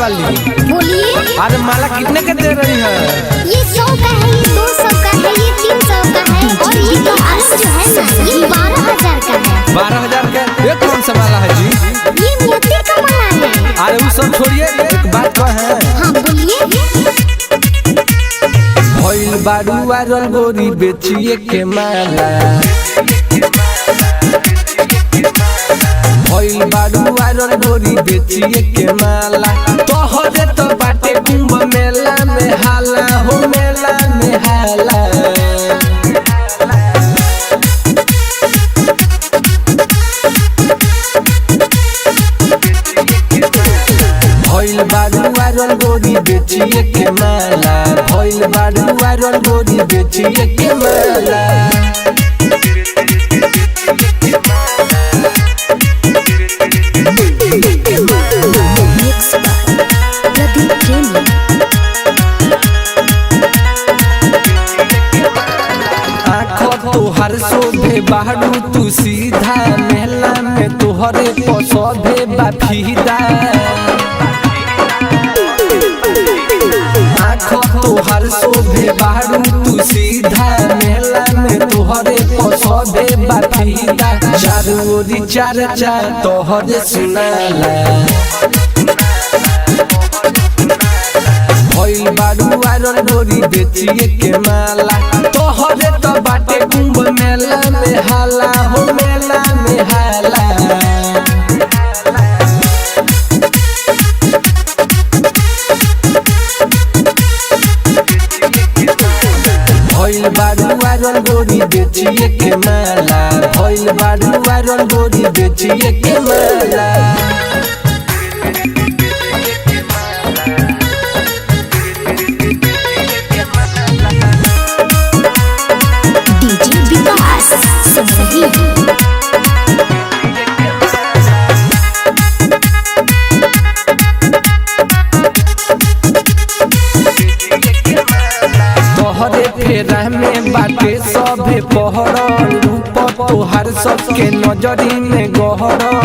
वाली। बोलिए। अरे माला कितने के दे रही है? ये 100 का है, ये 200 का है, ये 300 का है और ये जो है ना ये 12,000 का है। 12,000 का? ये कौन सा माला है जी? ये मोती का माला है। अरे वो सब छोड़िए, एक बात कहे। हाँ बोलिए। भइल बारू वायरल गोरी बेचिए के माला। भइल बारू वायरल गोरी बेचिए के माला। तोहरे तो बाटे कुंभ मेला में हाला हो, मेला में हाला। भइल बारू वायरल गोरी बेचिए के माला। भइल बारू वायरल गोरी बेचिए के माला। तोहर शोभे बाहरू तू सीधा, मेला में तोहरे पसोभे बाफीदा। तोहर शोभे बाहरू तू सीधा, मेला में तोहरे पसोभे बाफीदा। चारू ओरी चर्चा तोहरे सुनाला। भइल बारू वायरल गोरी बेचिए के माला। तोहरे तो बाटे कुंभ मेला में हाला हो, मेला में हाला। भइल बारू वायरल गोरी बेचिए के माला। भइल बारू वायरल गोरी बेचिए के माला। तोहरे फेरा में बाटे सभे पहरल, रूप तोहर सबके नजरी में गहरल।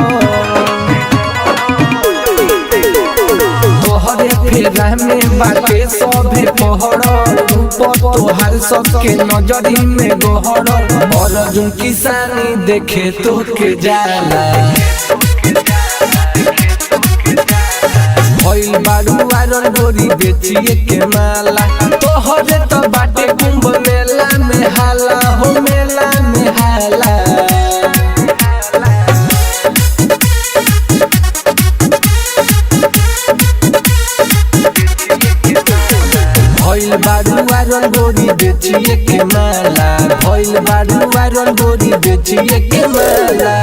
तोहरे फेरा में बाटे सभे पहरल, रूप तोहर सबके नजरी में गहरल। अर्जुन किसानी देखे तो के जाला। भइल बारू वायरल गोरी बेचिए के माला। तोहरे तो बाटे कुंभ मेला में हाला हो, मेला में हाला। भइल बारू वायरल गोरी बेचिए के माला। भइल बारू वायरल गोरी बेचिए के माला।